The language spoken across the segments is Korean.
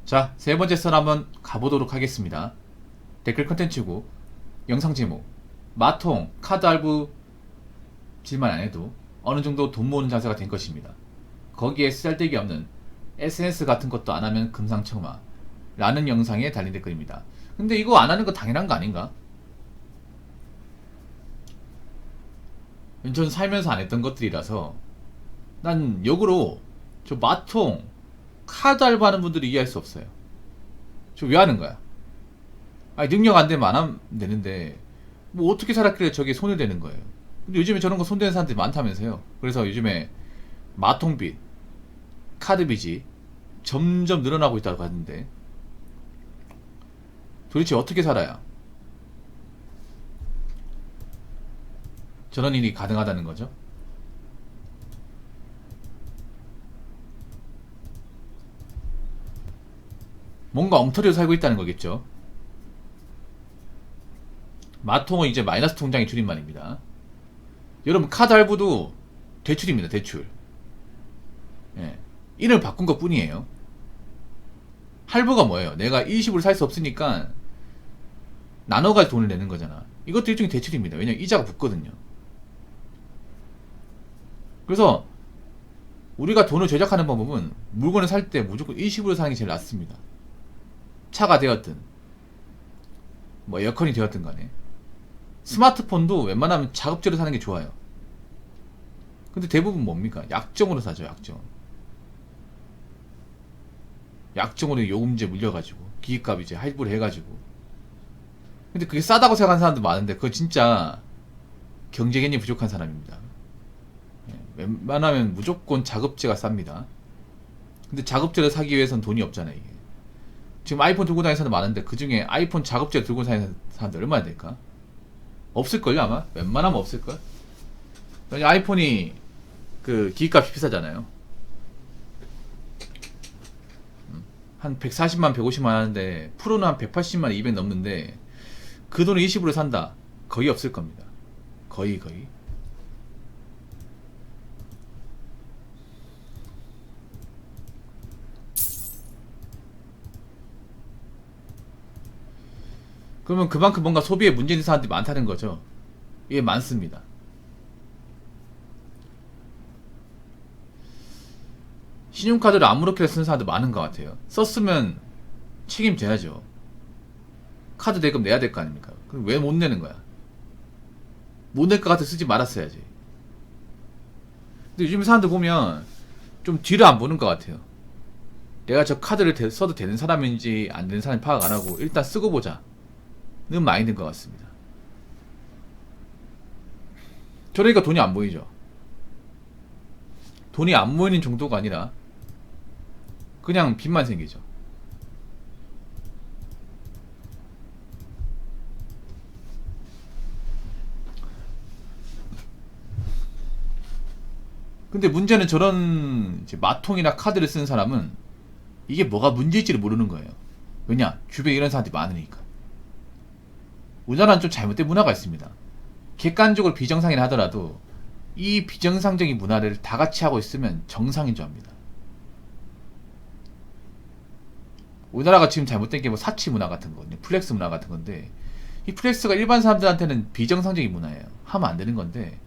자, 세 번째 썰 한번 가보도록 하겠습니다. 댓글 컨텐츠고, 영상 제목, 마통, 카드 할부 질만 안 해도 어느 정도 돈 모으는 자세가 된 것입니다. 거기에 쓰잘데기 없는 SNS 같은 것도 안 하면 금상첨화 라는 영상에 달린 댓글입니다. 근데 이거 안 하는 거 당연한 거 아닌가? 전 살면서 안 했던 것들이라서 난 역으로 저 마통, 카드 알바하는 분들이 이해할 수 없어요. 저 왜 하는 거야? 아니 능력 안 되면 안 하면 되는데 뭐 어떻게 살았길래 저게 손을 대는 거예요. 근데 요즘에 저런 거 손대는 사람들이 많다면서요. 그래서 요즘에 마통빚, 카드빚이 점점 늘어나고 있다고 하는데 도대체 어떻게 살아야 저런 일이 가능하다는 거죠? 뭔가 엉터리로 살고 있다는 거겠죠. 마통은 이제 마이너스 통장의 줄임말입니다. 여러분 카드 할부도 대출입니다. 대출. 예. 이름을 바꾼 것 뿐이에요. 할부가 뭐예요? 내가 일시불 살 수 없으니까 나눠가지고 돈을 내는 거잖아. 이것도 일종의 대출입니다. 왜냐면 이자가 붙거든요. 그래서 우리가 돈을 조작하는 방법은 물건을 살 때 무조건 일시불로 사는 게 제일 낫습니다. 차가 되었든 뭐 에어컨이 되었든 간에 스마트폰도 웬만하면 자급제로 사는 게 좋아요. 근데 대부분 뭡니까? 약정으로 사죠. 약정으로 요금제 물려가지고 기기값 이제 할부를 해가지고. 근데 그게 싸다고 생각하는 사람도 많은데 그건 진짜 경제 개념이 부족한 사람입니다. 웬만하면 무조건 자급제가 쌉니다. 근데 자급제를 사기 위해서는 돈이 없잖아요. 이게. 지금 아이폰 들고 다니는 사람도 많은데 그 중에 아이폰 자급제 들고 다니는 사람들 얼마나 될까? 없을걸요 아마? 웬만하면 없을걸? 아이폰이 그 기기값이 비싸잖아요. 한 140만 150만 하는데 프로는 한 180만 200 넘는데 그 돈을 20으로 산다? 거의 없을 겁니다. 거의. 그러면 그만큼 뭔가 소비에 문제 있는 사람들이 많다는 거죠. 이게 많습니다. 신용카드를 아무렇게나 쓰는 사람들 많은 것 같아요. 썼으면 책임져야죠. 카드 대금 내야 될 거 아닙니까? 그럼 왜 못 내는 거야? 못 낼 것 같아 쓰지 말았어야지. 근데 요즘 사람들 보면 좀 뒤를 안 보는 것 같아요. 내가 저 카드를 써도 되는 사람인지 안 되는 사람인지 파악 안 하고 일단 쓰고 보자 는 마인드인 것 같습니다. 저러니까 돈이 안 보이죠. 돈이 안 보이는 정도가 아니라 그냥 빚만 생기죠. 근데 문제는 저런 이제 마통이나 카드를 쓰는 사람은 이게 뭐가 문제일지를 모르는 거예요. 왜냐? 주변에 이런 사람들이 많으니까. 우리나라는 좀 잘못된 문화가 있습니다. 객관적으로 비정상이라 하더라도 이 비정상적인 문화를 다 같이 하고 있으면 정상인 줄 압니다. 우리나라가 지금 잘못된 게 뭐 사치 문화 같은 거거든요. 플렉스 문화 같은 건데 이 플렉스가 일반 사람들한테는 비정상적인 문화예요. 하면 안 되는 건데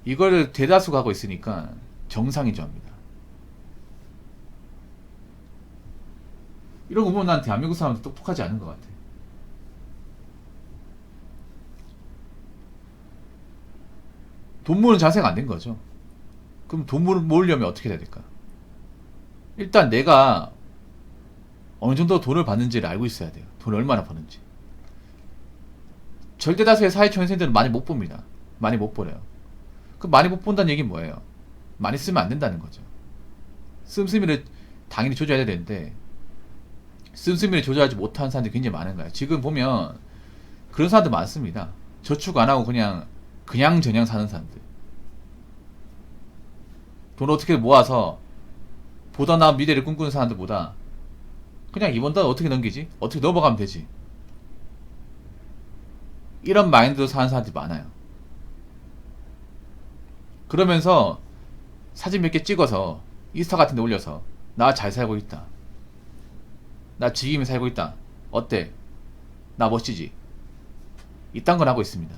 이거를 대다수가 하고 있으니까 정상인 줄 압니다. 이런 거 보면 난 대한민국 사람들 똑똑하지 않은 것 같아. 돈 모으는 자세가 안 된 거죠. 그럼 돈 모으려면 어떻게 해야 될까? 일단 내가 어느 정도 돈을 받는지를 알고 있어야 돼요. 돈을 얼마나 버는지. 절대다수의 사회초년생들은 많이 못 봅니다. 많이 못 벌어요. 그 많이 못 본다는 얘기는 뭐예요? 많이 쓰면 안 된다는 거죠. 씀씀이를 당연히 조절해야 되는데 씀씀이를 조절하지 못하는 사람들이 굉장히 많은 거예요. 지금 보면 그런 사람들 많습니다. 저축 안 하고 그냥 저냥 사는 사람들. 돈 어떻게 모아서 보다 나은 미래를 꿈꾸는 사람들보다 그냥 이번 달 어떻게 넘기지? 어떻게 넘어가면 되지? 이런 마인드로 사는 사람들이 많아요. 그러면서 사진 몇 개 찍어서 인스타 같은 데 올려서 나 잘 살고 있다. 나 즐기며 살고 있다. 어때? 나 멋지지? 이딴 걸 하고 있습니다.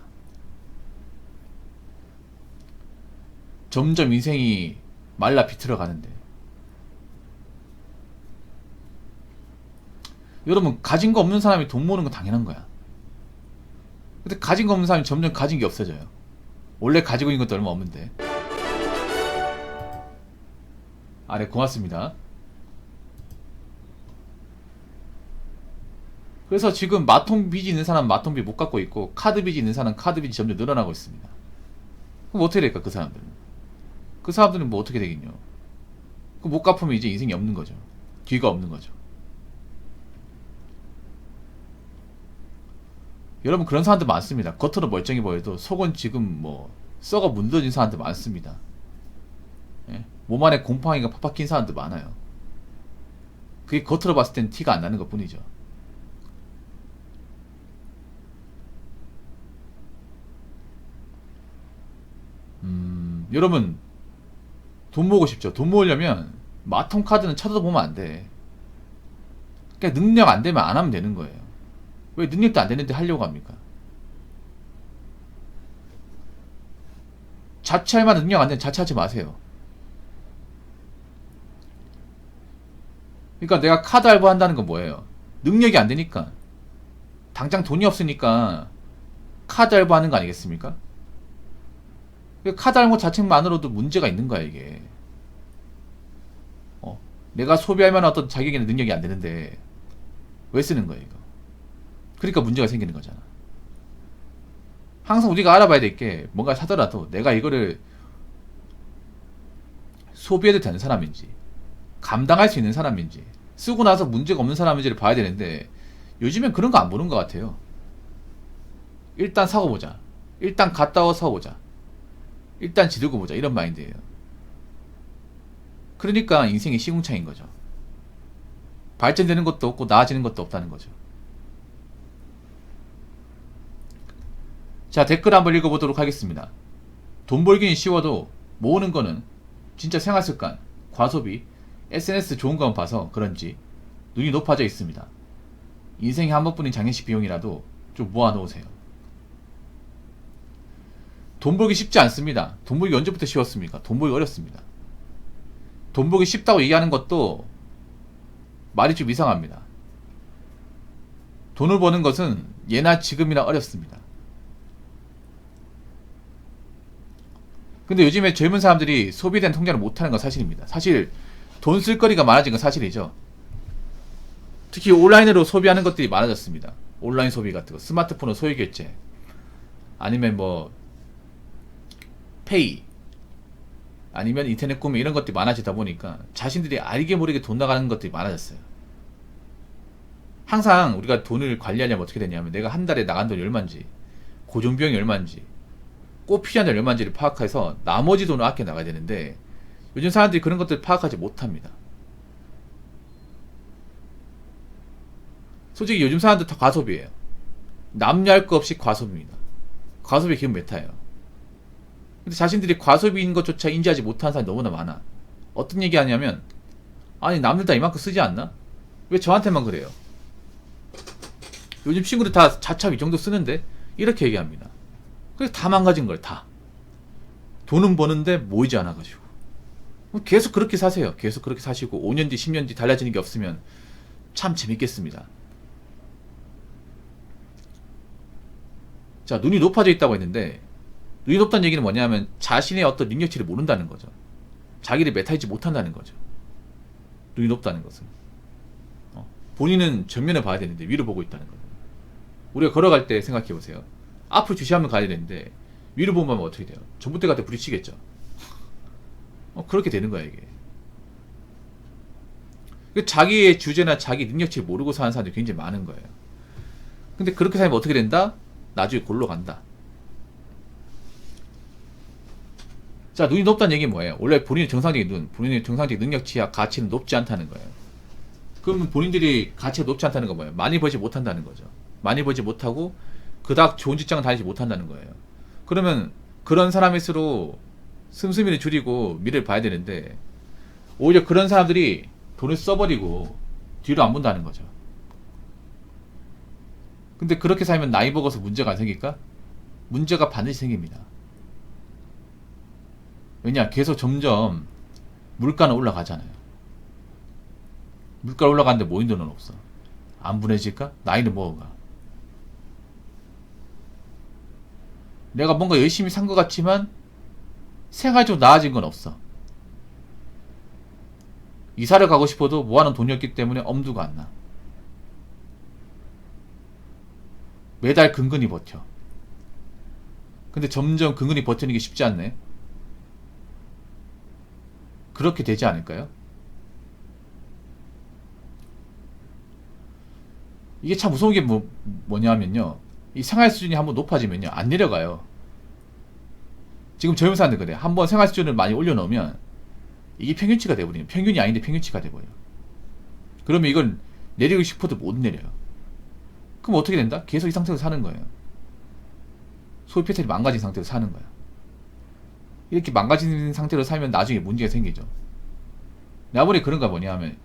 점점 인생이 말라 비틀어 가는데, 여러분, 가진 거 없는 사람이 돈 모으는 건 당연한 거야. 근데 가진 거 없는 사람이 점점 가진 게 없어져요. 원래 가지고 있는 것도 얼마 없는데. 아, 네, 고맙습니다. 그래서 지금 마통 빚이 있는 사람은 마통 빚 못 갚고 있고, 카드 빚이 있는 사람은 카드 빚이 점점 늘어나고 있습니다. 그럼 어떻게 될까, 그 사람들은? 그 사람들은 뭐 어떻게 되겠냐? 그 못 갚으면 이제 인생이 없는 거죠. 뒤가 없는 거죠. 여러분, 그런 사람들 많습니다. 겉으로 멀쩡해 보여도 속은 지금 뭐 썩어 문드러진 사람들 많습니다. 예? 몸 안에 곰팡이가 팍팍 낀 사람들 많아요. 그게 겉으로 봤을 땐 티가 안 나는 것 뿐이죠. 여러분, 돈 모으고 싶죠? 돈 모으려면 마통 카드는 쳐다보면 안 돼. 그러니까 능력 안 되면 안 하면 되는 거예요. 왜 능력도 안 되는데 하려고 합니까? 자취할 만한 능력 안 되면 자취하지 마세요. 그러니까 내가 카드 알바 한다는 건 뭐예요? 능력이 안 되니까, 당장 돈이 없으니까 카드 알바 하는 거 아니겠습니까? 카드 알바 자체만으로도 문제가 있는 거야, 이게. 내가 소비할 만한 어떤 자격이나 능력이 안 되는데 왜 쓰는 거예요, 이거? 그러니까 문제가 생기는 거잖아. 항상 우리가 알아봐야 될 게, 뭔가 사더라도 내가 이거를 소비해도 되는 사람인지, 감당할 수 있는 사람인지, 쓰고 나서 문제가 없는 사람인지를 봐야 되는데, 요즘엔 그런 거 안 보는 것 같아요. 일단 사고 보자. 일단 갔다 와서 사고 보자. 일단 지르고 보자. 이런 마인드예요. 그러니까 인생이 시궁창인 거죠. 발전되는 것도 없고 나아지는 것도 없다는 거죠. 자, 댓글 한번 읽어보도록 하겠습니다. 돈 벌기는 쉬워도 모으는 거는 진짜 생활습관, 과소비, SNS 좋은 것만 봐서 그런지 눈이 높아져 있습니다. 인생에 한 번뿐인 장례식 비용이라도 좀 모아놓으세요. 돈 벌기 쉽지 않습니다. 돈 벌기 언제부터 쉬웠습니까? 돈 벌기 어렵습니다. 돈 벌기 쉽다고 얘기하는 것도 말이 좀 이상합니다. 돈을 버는 것은 예나 지금이나 어렵습니다. 근데 요즘에 젊은 사람들이 소비에 대한 통제를 못하는 건 사실입니다. 사실 돈 쓸 거리가 많아진 건 사실이죠. 특히 온라인으로 소비하는 것들이 많아졌습니다. 온라인 소비 같은 거, 스마트폰으로 소액결제, 아니면 뭐 페이, 아니면 인터넷 구매, 이런 것들이 많아지다 보니까 자신들이 알게 모르게 돈 나가는 것들이 많아졌어요. 항상 우리가 돈을 관리하려면 어떻게 되냐면, 내가 한 달에 나간 돈이 얼마인지, 고정비용이 얼마인지, 꼭 필요한 돈이 얼마인지를 파악해서 나머지 돈을 아껴 나가야 되는데, 요즘 사람들이 그런 것들을 파악하지 못합니다. 솔직히 요즘 사람들 다 과소비예요. 남녀할 거 없이 과소비입니다. 과소비 기분 메타예요. 근데 자신들이 과소비인 것조차 인지하지 못하는 사람이 너무나 많아. 어떤 얘기 하냐면, 아니 남들 다 이만큼 쓰지 않나? 왜 저한테만 그래요? 요즘 친구들 다 자차 이 정도 쓰는데? 이렇게 얘기합니다. 그래서 다 망가진 거예요, 다. 돈은 버는데 모이지 않아가지고. 계속 그렇게 사세요. 계속 그렇게 사시고 5년 뒤 10년 뒤 달라지는 게 없으면 참 재밌겠습니다. 자, 눈이 높아져 있다고 했는데, 눈이 높다는 얘기는 뭐냐면 자신의 어떤 능력치를 모른다는 거죠. 자기를 메타이지 못한다는 거죠. 눈이 높다는 것은 본인은 전면을 봐야 되는데 위로 보고 있다는 거예요. 우리가 걸어갈 때 생각해 보세요. 앞을 주시하면 가야 되는데 위로 보면 어떻게 돼요? 전봇대 같아 부딪히겠죠. 그렇게 되는 거야, 이게. 자기의 주제나 자기 능력치를 모르고 사는 사람들이 굉장히 많은 거예요. 근데 그렇게 살면 어떻게 된다? 나중에 골로 간다. 자, 눈이 높다는 얘기는 뭐예요? 원래 본인의 정상적인 눈, 본인의 정상적인 능력치와 가치는 높지 않다는 거예요. 그러면 본인들이 가치가 높지 않다는 건 뭐예요? 많이 벌지 못한다는 거죠. 많이 벌지 못하고 그닥 좋은 직장을 다니지 못한다는 거예요. 그러면 그런 사람일수록 씀씀이를 줄이고 미래를 봐야 되는데, 오히려 그런 사람들이 돈을 써버리고 뒤로 안 본다는 거죠. 근데 그렇게 살면 나이 먹어서 문제가 안 생길까? 문제가 반드시 생깁니다. 왜냐? 계속 점점 물가는 올라가잖아요. 물가 올라가는데 모인 돈은 없어. 안 분해질까? 나이는 먹어가. 내가 뭔가 열심히 산 것 같지만 생활이 좀 나아진 건 없어. 이사를 가고 싶어도 모아놓은 돈이 없기 때문에 엄두가 안 나. 매달 근근히 버텨. 근데 점점 근근히 버티는 게 쉽지 않네. 그렇게 되지 않을까요? 이게 참 무서운 게 뭐냐면요. 이 생활 수준이 한번 높아지면요. 안 내려가요. 지금 젊은 사람들 그래. 한번 생활 수준을 많이 올려놓으면 이게 평균치가 돼버려요. 평균이 아닌데 평균치가 돼버려요. 그러면 이걸 내리고 싶어도 못 내려요. 그럼 어떻게 된다? 계속 이 상태로 사는 거예요. 소비 패턴이 망가진 상태로 사는 거야. 이렇게 망가진 상태로 살면 나중에 문제가 생기죠. 내가 보니 그런 거 뭐냐 하면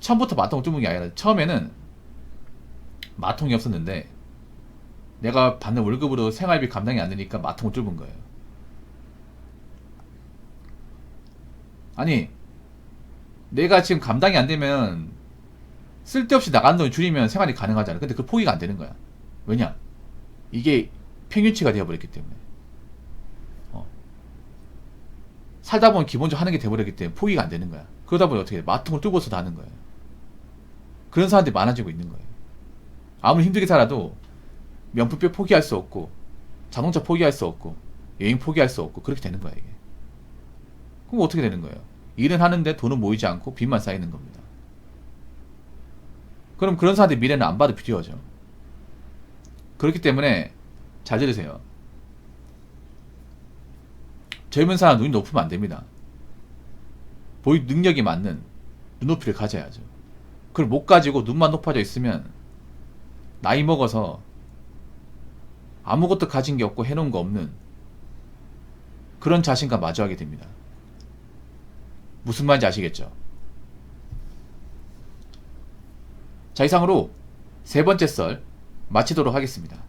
처음부터 마통을 뚫은 게 아니라 처음에는 마통이 없었는데 내가 받는 월급으로 생활비 감당이 안 되니까 마통을 뚫은 거예요. 아니 내가 지금 감당이 안 되면 쓸데없이 나가는 돈을 줄이면 생활이 가능하잖아. 근데 그 포기가 안 되는 거야. 왜냐? 이게 평균치가 되어버렸기 때문에. 살다 보면 기본적으로 하는 게 돼버렸기 때문에 포기가 안 되는 거야. 그러다 보니 어떻게 돼? 마통을 뚫고서 하는 거예요. 그런 사람들이 많아지고 있는 거예요. 아무리 힘들게 살아도 명품백 포기할 수 없고 자동차 포기할 수 없고 여행 포기할 수 없고 그렇게 되는 거야 이게. 그럼 어떻게 되는 거예요? 일은 하는데 돈은 모이지 않고 빚만 쌓이는 겁니다. 그럼 그런 사람들 미래는 안 봐도 필요하죠. 그렇기 때문에 잘 들으세요. 젊은 사람 눈이 높으면 안 됩니다. 보유 능력이 맞는 눈높이를 가져야죠. 그걸 못 가지고 눈만 높아져 있으면 나이 먹어서 아무것도 가진 게 없고 해놓은 거 없는 그런 자신과 마주하게 됩니다. 무슨 말인지 아시겠죠? 자, 이상으로 세 번째 썰 마치도록 하겠습니다.